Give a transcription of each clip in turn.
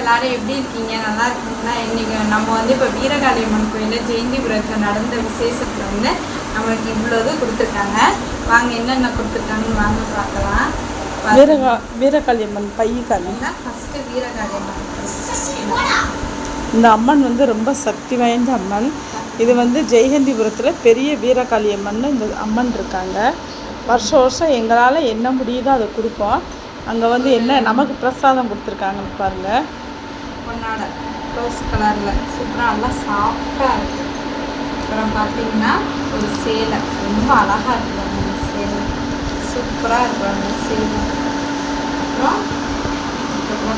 எல்லாரும் எப்படி இருக்கீங்க? நல்லா இருக்கீங்களா? இன்னைக்கு நம்ம வந்து இப்போ வீரகாளியம்மன் கோயிலில் ஜெயந்திபுரத்தில் நடந்த விசேஷத்தில் வந்து நம்மளுக்கு இவ்வளோது கொடுத்துருக்காங்க. வாங்க என்னென்ன கொடுத்துருக்காங்கன்னு வாங்க பார்க்கலாம். வீரகாளியம்மன் பையக்காளி தான் ஃபஸ்ட்டு வீரகாளியம்மன். இந்த அம்மன் வந்து ரொம்ப சக்தி வாய்ந்த அம்மன். இது வந்து ஜெயந்திபுரத்தில் பெரிய வீரகாளியம்மன் இந்த அம்மன் இருக்காங்க. வருஷம் வருஷம் எங்களால் என்ன முடியுதோ அதை கொடுப்போம். அங்கே வந்து என்ன நமக்கு பிரசாதம் கொடுத்துருக்காங்கன்னு பாருங்கள். பொன்னாட ரோஸ் கலரில் சூப்பராக நல்லா சாஃப்டாக இருக்குது. அப்புறம் பார்த்தீங்கன்னா ஒரு சேலை ரொம்ப அழகாக இருக்குது. அந்த சேலை சூப்பராக இருக்கும். அந்த சேலை அப்புறம்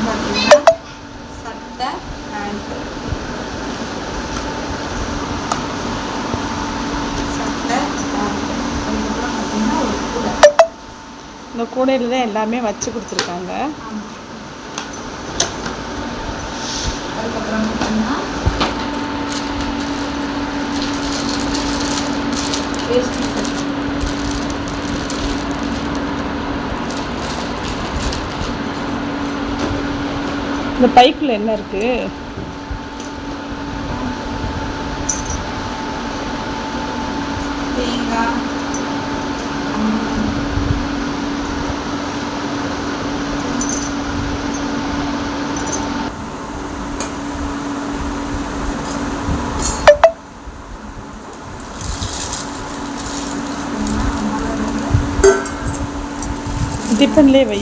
பார்த்தீங்கன்னா சட்டை பேண்ட்டு அதுக்கப்புறம் பார்த்தீங்கன்னா ஒரு கூடை. இந்த கூடையில் தான் எல்லாமே வச்சு கொடுத்துருக்காங்க. அதுக்கப்புறம் பார்த்தீங்கன்னா வேஷ்டி சட்டை. இந்த பைக்குள்ள என்ன இருக்கு? தேங்காய், டிஃபன்லேயே வை.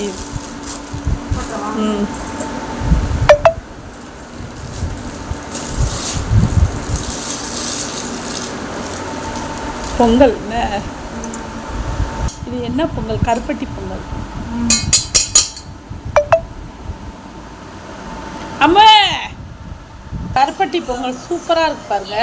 பொங்கல் இது என்ன பொங்கல்? கருப்பட்டி பொங்கல். அம்மா கருப்பட்டி பொங்கல் சூப்பராக இருக்கு பாருங்க.